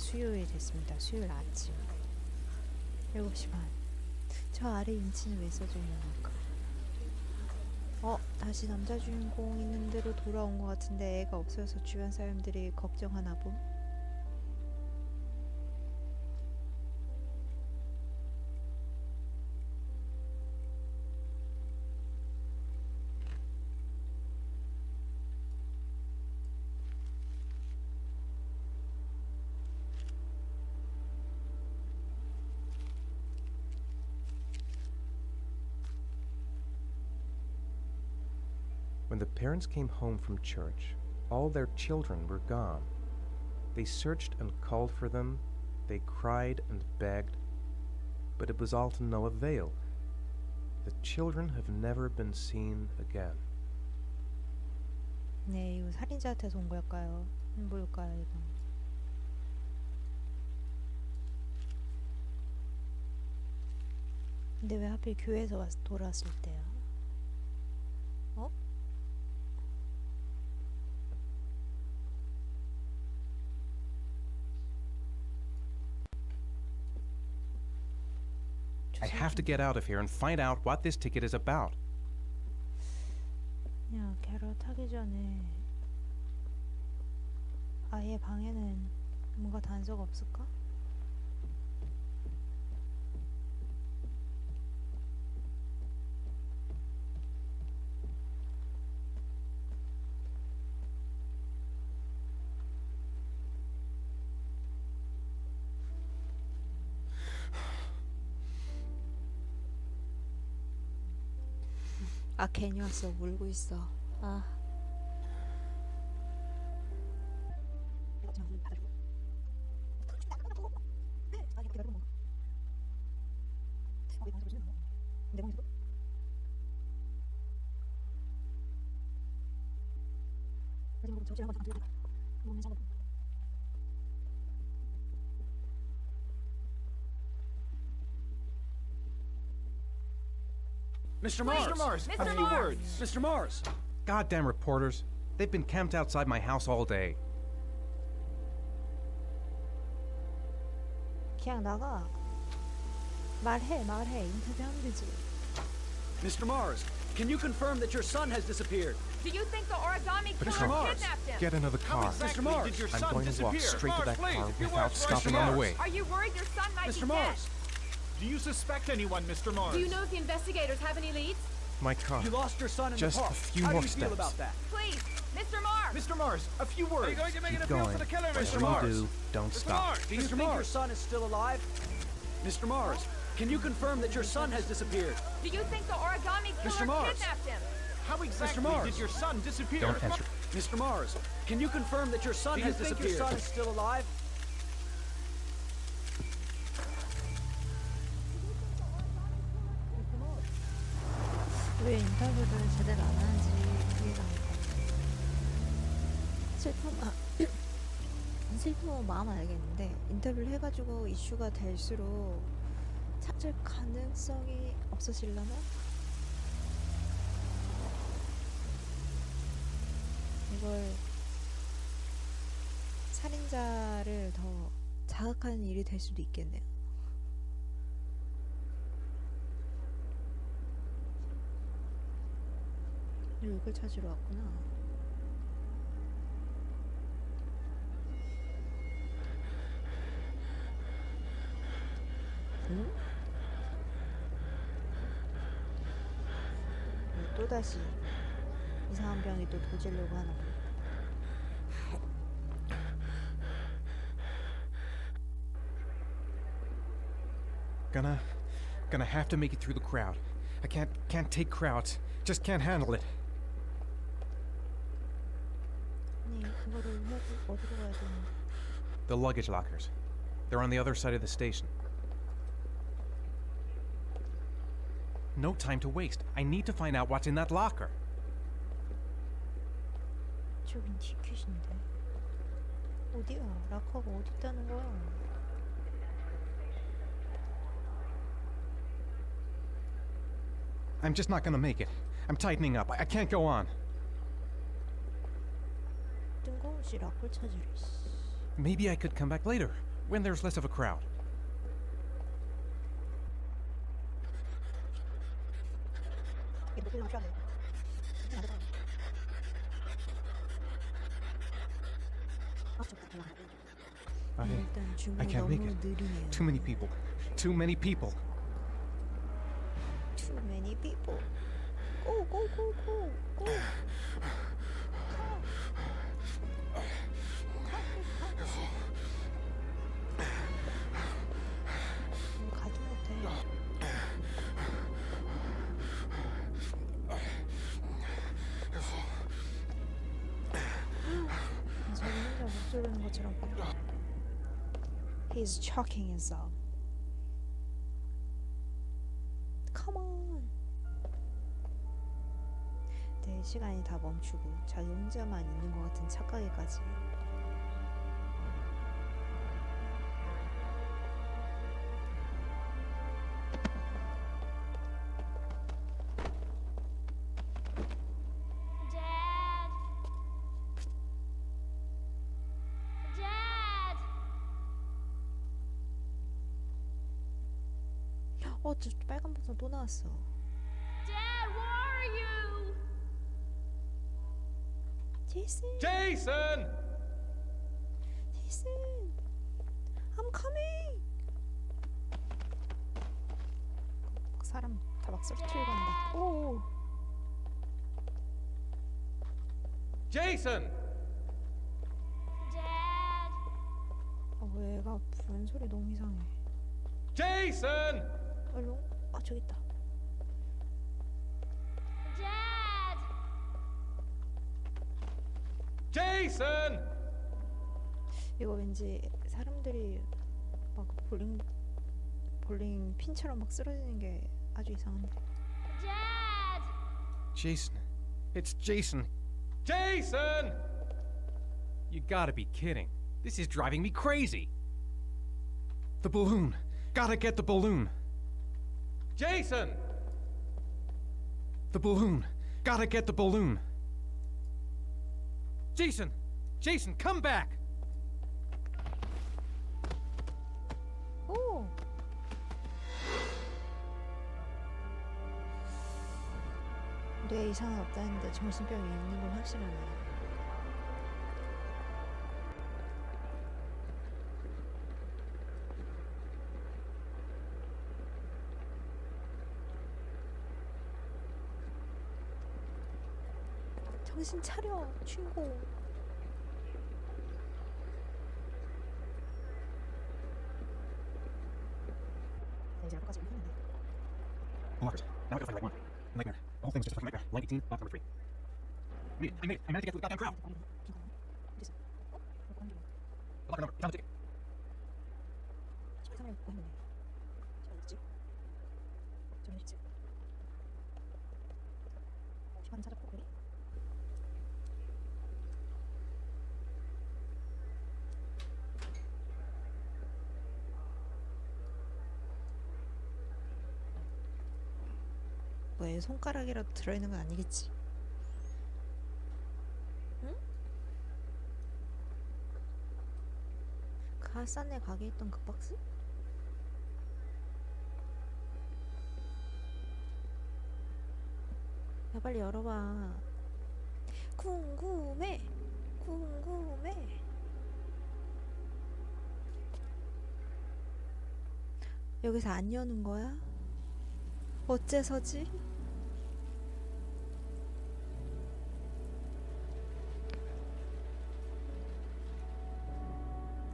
수요일 됐습니다. 수요일 아침 7시 반. 저 아래 인치는 왜 써져 있는 걸까? 다시 남자 주인공 있는 대로 돌아온 것 같은데 애가 없어서 주변 사람들이 걱정하나 보. When the parents came home from church, all their children were gone. They searched and called for them, they cried and begged, but it was all to no avail. The children have never been seen again. 네, 이거 살인자한테서 온 걸까요? 뭘까요, 이거? 근데 왜 하필 교회에서 돌아왔을 때야? I have to get out of here and find out what this ticket is about. 그냥 캐럿 하기 전에 아예 방에는 뭔가 단서가 없을까? 아 괜히 왔어. 울고 있어. 아. Mr. Mars! A few words! Mr. Mars! Goddamn reporters. They've been camped outside my house all day. 그냥 나가. 말해. 인터뷰하면 되지. Mr. Mars, can you confirm that your son has disappeared? Do you think the origami Mr. killer Mars, kidnapped him? get another car. Mr. Mars, did your I'm son going to disappear? walk straight to that Mars, car please, if you without want, stopping Mr. on the Mars. way. Are you worried your son might Mr. be Mars! dead? Do you suspect anyone, Mr. Mars? Do you know if the investigators have any leads? My car. You lost your son in Just the park. a few How more do you feel steps. about that? Please, Mr. Mars! Mr. Mars, a few words. Are you going to make Keep an appeal going. to the killer, Whatever Mr. you Mars? do, don't Mr. stop. Mars! Do you think your son is still alive? Mr. Mars, can you confirm that your son has disappeared? Do you think the origami Mr. killer Mars. kidnapped him? How exactly Mars. did your son disappear? Don't answer. Mr. Mars, can you confirm that your son Do you has think disappeared? your son is still alive? 왜 인터뷰를 제대로 안 하는지 이해가 안 가. 슬픔은 마음 알겠는데 인터뷰를 해가지고 이슈가 될수록 찾을 가능성이 없어지려나? 이걸 살인자를 더 자극하는 일이 될 수도 있겠네요. 이걸 찾으러 왔구나. 응? 또다시 이상한 병이 또 도지려고 하나 보다. Gonna have to make it through the crowd. I can't take crowds. Just can't handle it. 아니 그거를 어디로 가야 되는데? The luggage lockers. They're on the other side of the station. No time to waste. I need to find out what's in that locker. 저긴 티켓인데. 어디야? 락커가 어디 있다는 거야? I'm just not gonna make it. I'm tightening up. I can't go on. 뜬금없이 락커를 찾으래. Maybe I could come back later. when there's less of a crowd. 일단 I 주문이 can't make 너무 it. 느리네요. Too many people. Too many people. Too many people. Go go go go go. 가지 못해. 자기 혼자 목소리 내는 것처럼 보여. He's choking himself. Come on. 네, 시간이 다 멈추고 자기 혼자만 있는 것 같은 착각에까지. Dad. Dad. 저 빨간 버튼 또 나왔어. Dad, where are you? 제이슨, Jason! 제이슨, I'm coming. 사람 다 막 쓰러뜨리고 간다. 오, Jason! Dad. 왜 애가 부른 소리 너무 이상해. Jason! 얼른, 저기 있다. Dad. Jason! 이거 왠지 사람들이 막 볼링 핀처럼 막 쓰러지는 게 아주 이상한데. Dad. Jason. It's Jason. Jason! You gotta be kidding. This is driving me crazy. The balloon. Gotta get the balloon. Jason! The balloon. Gotta get the balloon. Jason! Jason, come back! 오. 뇌에 이상은 없다는데 정신병이 있는 건 확실하네. 정신 차려, 주인공. 이제 아까까지 했는데. Blockers. Now I gotta find the right one. Nightmare. The whole thing was just a fucking nightmare. Line 18, box number 3. I managed to get through the goddamn crowd. Blocker number. Found the ticket. 시간 찾았고 그래? 뭐에 손가락이라도 들어있는 건 아니겠지? 응? 그 하산에 가게 있던 그 박스? 야 빨리 열어봐. 궁금해. 궁금해. 여기서 안 여는 거야? 어째서지?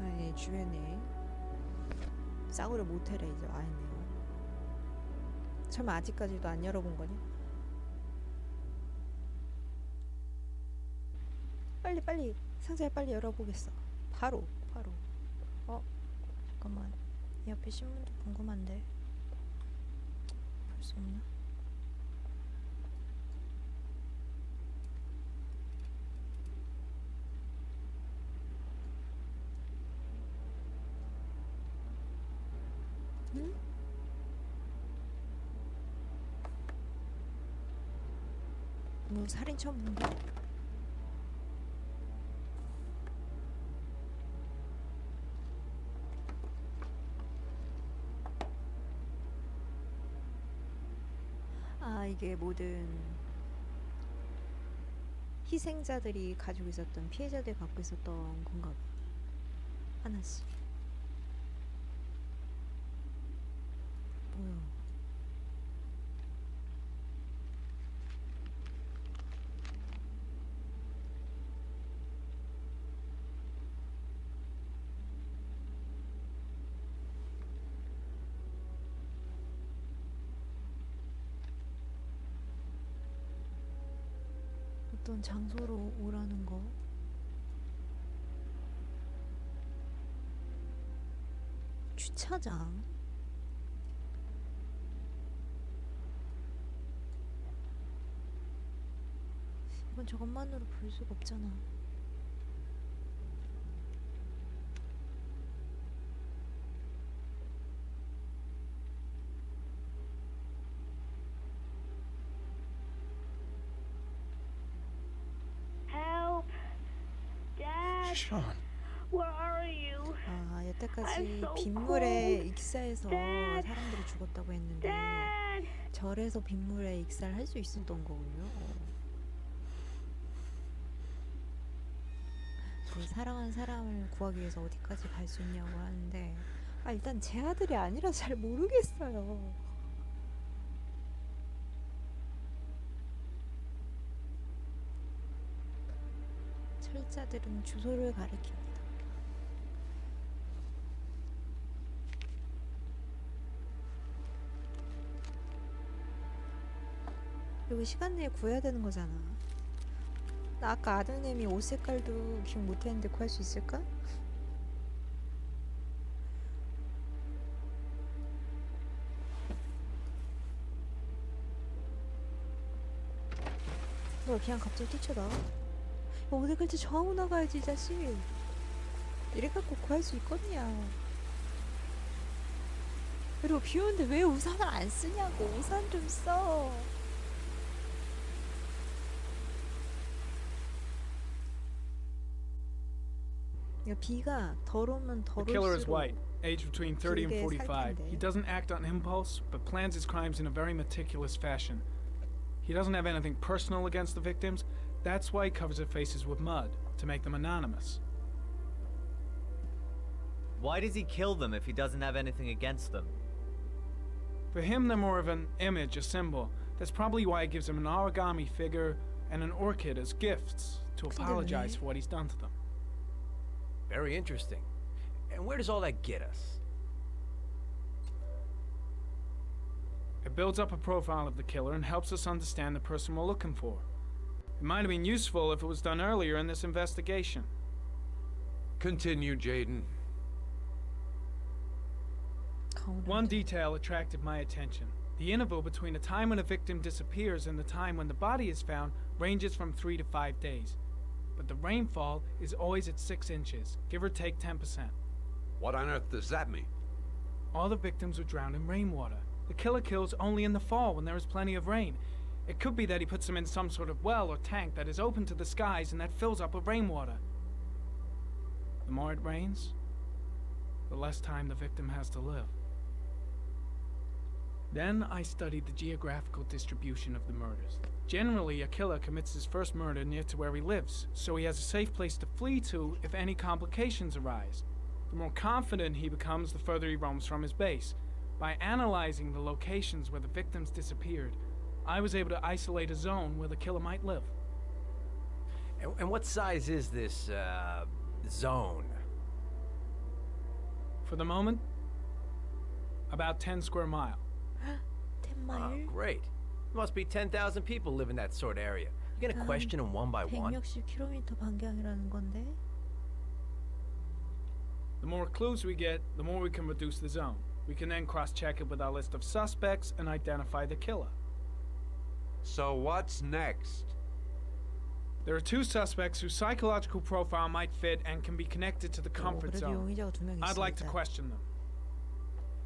아니 주변에 싸구려 모텔에 이제 와있네요. 설마 아직까지도 안 열어본 거냐? 빨리 상자를 빨리 열어보겠어. 바로 잠깐만 이 옆에 신문도 궁금한데 볼 수 없나? 응? 뭐 살인 처음 본 거야? 아, 이게 모든 희생자들이 가지고 있었던, 피해자들이 갖고 있었던 건가 봐. 하나씩. 뭐야? 어떤 장소로 오라는 거. 주차장. 이건 저것만으로 볼 수가 없잖아. Help! Dad, Sean. where are you? 아, 여태까지 I'm so 빗물에 cold. 익사해서 Dad. 사람들이 죽었다고 했는데 Dad! 절에서 빗물에 익사를 할 수 있었던 거군요. 그 사랑하는 사람을 구하기 위해서 어디까지 갈 수 있냐고 하는데, 아, 일단 제 아들이 아니라 잘 모르겠어요. 철자들은 주소를 가리킵니다. 그리고 시간 내에 구해야 되는 거잖아. 나 아까 아드님이 옷 색깔도 기억 못했는데 구할 수 있을까? 너 그냥 갑자기 뛰쳐나와? 야, 어디 갈지 정하고 나가야지, 이 자식. 이래 갖고 구할 수 있겠냐. 그리고 비 오는데 왜 우산을 안 쓰냐고. 우산 좀 써. 야, 비가 덜 오면 The 덜 killer is 올수록 white, aged between 30 and 길게 살 45. 텐데. He doesn't act on impulse, but plans his crimes in a very meticulous fashion. He doesn't have anything personal against the victims. That's why he covers their faces with mud, to make them anonymous. Why does he kill them if he doesn't have anything against them? For him, they're more of an image, a symbol. That's probably why he gives them an origami figure and an orchid as gifts to apologize for what he's done to them. Very interesting. And where does all that get us? It builds up a profile of the killer and helps us understand the person we're looking for. It might have been useful if it was done earlier in this investigation. Continue, Jaden. One detail attracted my attention. The interval between the time when a victim disappears and the time when the body is found ranges from 3 to 5 days. But the rainfall is always at 6 inches, give or take 10%. What on earth does that mean? All the victims were drowned in rainwater. The killer kills only in the fall when there is plenty of rain. It could be that he puts them in some sort of well or tank that is open to the skies and that fills up with rainwater. The more it rains, the less time the victim has to live. Then I studied the geographical distribution of the murders. Generally, a killer commits his first murder near to where he lives, so he has a safe place to flee to if any complications arise. The more confident he becomes, the further he roams from his base. By analyzing the locations where the victims disappeared, I was able to isolate a zone where the killer might live. And what size is this, zone? For the moment, about 10 square mile. 10 Oh, 마일? great. Must be 10,000 people live in that sort of area. You gonna question them one by one? 160km 반경이라는 건데. The more clues we get, the more we can reduce the zone. We can then cross-check it with our list of suspects and identify the killer. So what's next? There are 2 suspects whose psychological profile might fit and can be connected to the comfort 그래도 zone. 용의자가 2명 I'd like to 있으니까. question them.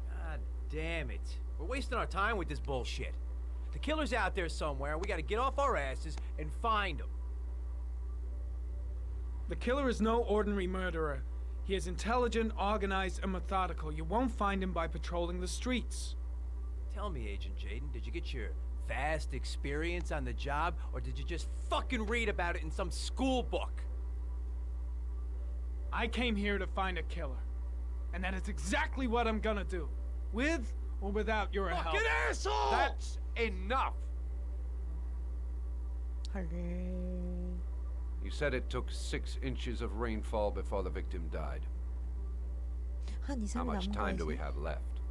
God damn it. We're wasting our time with this bullshit. The killer's out there somewhere. We gotta get off our asses and find him. The killer is no ordinary murderer. He is intelligent, organized, and methodical. You won't find him by patrolling the streets. Tell me, Agent Jaden, did you get your vast experience on the job, or did you just fucking read about it in some school book? I came here to find a killer. And that is exactly what I'm gonna do. With or without your help. Fucking asshole! That's enough! 헐. You said it took 6 inches of rainfall before the victim died. 한 2, How 3일 much 남은 time do we 거지. have left?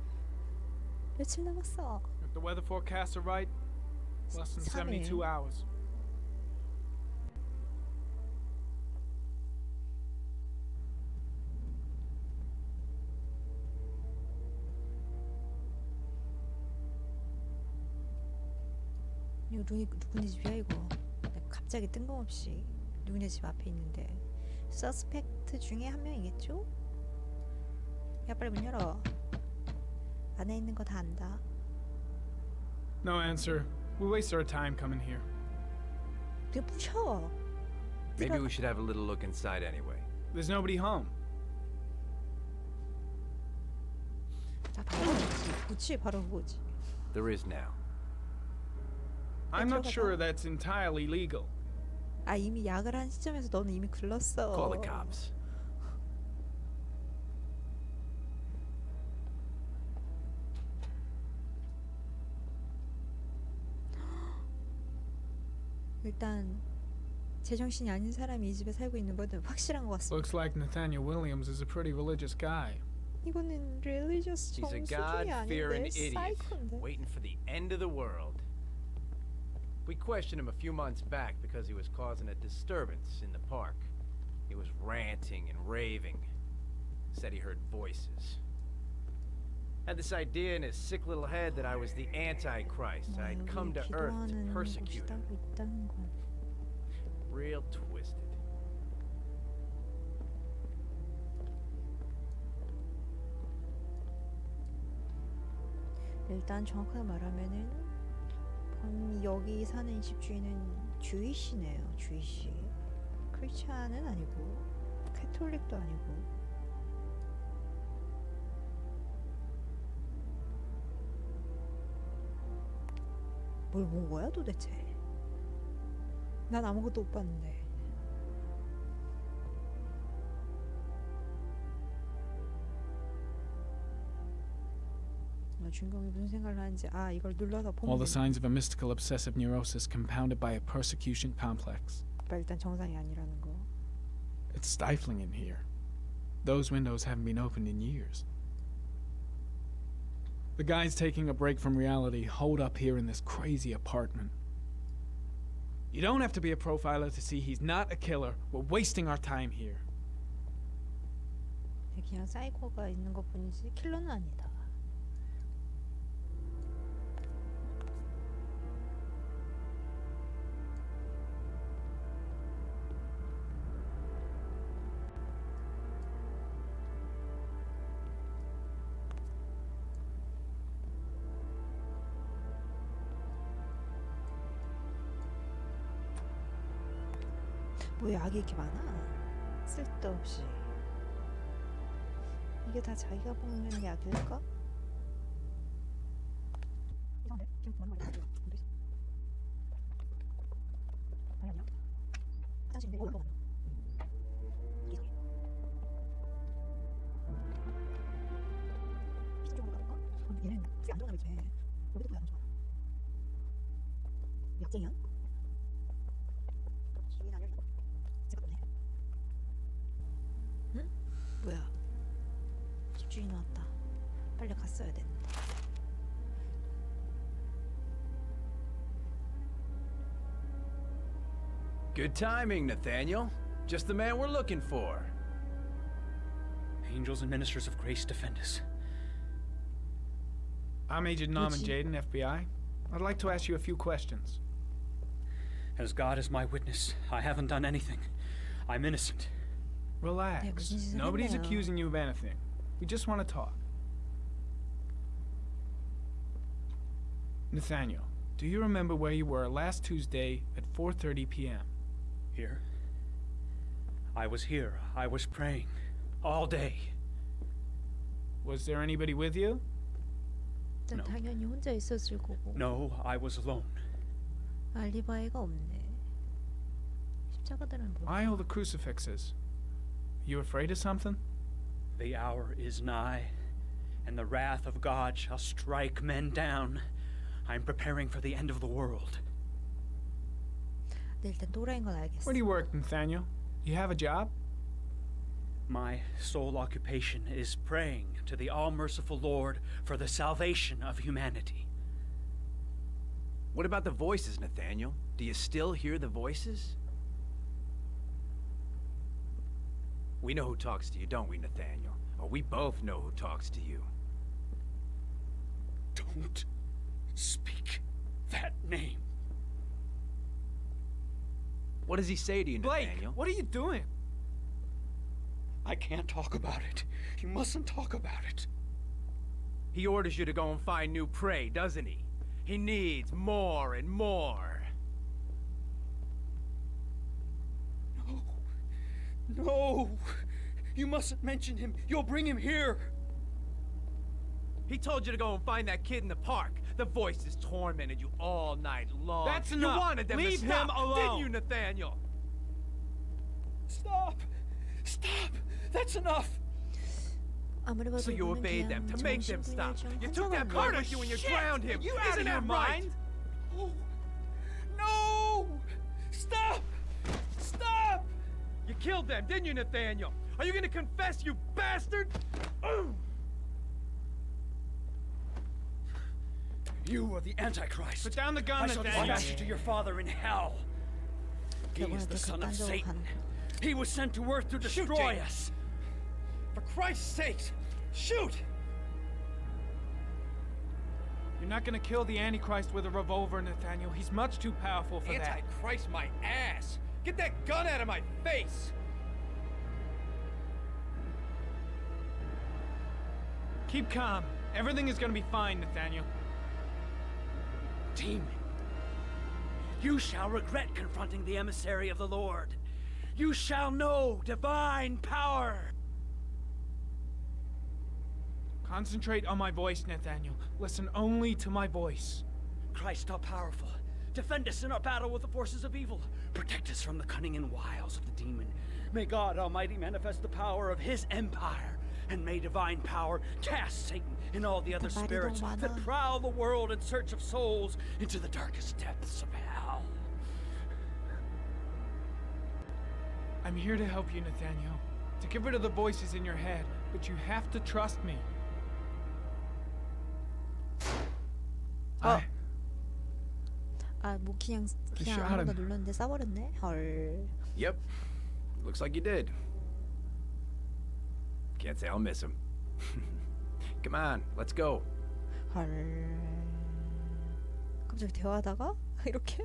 며칠 남았어? If the weather forecasts are right, less than 3일. 72 hours. 이거 누구네 집이야 이거? 갑자기 뜬금없이 누구네 집 앞에 있는데 서스펙트 중에 한 명이겠죠? 야 빨리 문 열어. 안에 있는 거 다 안다. No answer. We waste our time coming here. 그냥 부셔. Maybe we should have a little look inside anyway. There's nobody home. 자 바로 그거지. 그치 바로 그거지. There is now. I'm not 들어가자. sure that's entirely legal. 아 이미 약을 한 시점에서 너는 이미 글렀어. Call the cops. 일단 제정신이 아닌 사람이 이 집에 살고 있는 거는 확실한 것 같습니다. Looks like Nathaniel Williams is a pretty religious guy. 이거는 religious He's a 정수준이 God-fearing 아닌데 idiot, 사이코인데. waiting for the end of the world. We questioned him a few months back because he was causing a disturbance in the park. He was ranting and raving. Said he heard voices. Had this idea in his sick little head that I was the Antichrist. I'd come to Earth to persecute him. 있다는 건. Real twisted. 일단 정확하게 말하면은 여기 사는 집주인은 주이시네요. 주이시. 크리스찬은 아니고 캐톨릭도 아니고. 뭘 본 거야 도대체? 난 아무것도 못 봤는데. 주인공이 무슨 생각을 하는지 이걸 눌러서 보면 All the 되네. signs of a mystical obsessive neurosis compounded by a persecution complex. 일단 정상이 아니라는 거. It's stifling in here. Those windows haven't been opened in years. The guys taking a break from reality holed up here in this crazy apartment. You don't have to be a profiler to see he's not a killer. We're wasting our time here. 그냥 사이코가 있는 것 뿐이지 킬러는 아니다. 뭐 약이 이렇게 많아? 쓸데없이. 이게 다 자기가 먹는 약일까? 이상한데? 지금 그만 말이야. 뭔데? 아니 아니야. 화장실인데 이거 아니야. 이게 이상해. 비싼 쪽으로 가볼까? 얘는 귀 안 좋아하나 보지. 여기도 귀 안 좋아. 약쟁이야? 주인 아니야? 생각보네. 응? 뭐야? 집주인 왔다. 빨리 갔어야 됐는데. Good timing, Nathaniel. Just the man we're looking for. Angels and ministers of grace defend us. I'm Agent Norman Would Jaden, FBI. I'd like to ask you a few questions. As God is my witness, I haven't done anything. I'm innocent. Relax. 무슨 짓을 Nobody's 했네요. accusing you of anything. We just want to talk. Nathaniel, do you remember where you were last Tuesday at 4:30 p.m.? Here? I was here. I was praying. All day. Was there anybody with you? 일단 No. 당연히 혼자 있었을 거고. No, I was alone. 알리바이가 없네. 십자가들은 뭐? Why all the crucifixes? You afraid of something? The hour is nigh, and the wrath of God shall strike men down. I'm preparing for the end of the world. 네, 일단 또라이인 건 알겠어. Where do you work, Nathaniel? You have a job? My sole occupation is praying to the all-merciful Lord for the salvation of humanity. What about the voices, Nathaniel? Do you still hear the voices? We know who talks to you, don't we, Nathaniel? Or we both know who talks to you. Don't speak that name. What does he say to you, Blake, Nathaniel? what are you doing? I can't talk about it. You mustn't talk about it. He orders you to go and find new prey, doesn't he? He needs more and more. No. No. You mustn't mention him. You'll bring him here. He told you to go and find that kid in the park. The voices tormented you all night long. That's You enough. wanted them Leave to stop, him alone. didn't you, Nathaniel? Stop. Stop. That's enough. 아무리 봐도 So you 이거는 obeyed them 그냥 to make them 정신분열 stop. 좀 You took that 환장한 part 거야. with you when you Shit! drowned him. You out Isn't of your that right? mind? Oh. No. Stop. Stop. You killed them, didn't you, Nathaniel? Are you gonna confess, you bastard? You are the Antichrist. Put down the gun, I shall Nathaniel. dispatch you to your father in hell. He is the son of Satan. He was sent to earth to Shoot, destroy James. us. For Christ's sake, shoot! You're not gonna kill the Antichrist with a revolver, Nathaniel. He's much too powerful for that. Antichrist my ass! Get that gun out of my face! Keep calm. Everything is gonna be fine, Nathaniel. Demon, you shall regret confronting the emissary of the Lord. You shall know divine power. Concentrate on my voice, Nathaniel. Listen only to my voice. Christ all powerful, defend us in our battle with the forces of evil. Protect us from the cunning and wiles of the demon. May God Almighty manifest the power of his empire, and may divine power cast Satan and all the other 말이 spirits 너무 that 많아. prowl the world in search of souls into the darkest depths of hell. I'm here to help you, Nathaniel. To get rid of the voices in your head, but you have to trust me. 아, 뭐 그냥 shot 아무거나 him. 눌렀는데 쏴버렸네. 헐. Yep. Looks like you did. Can't say I'll miss him. Come on, let's go. 헐. 갑자기 대화하다가 이렇게?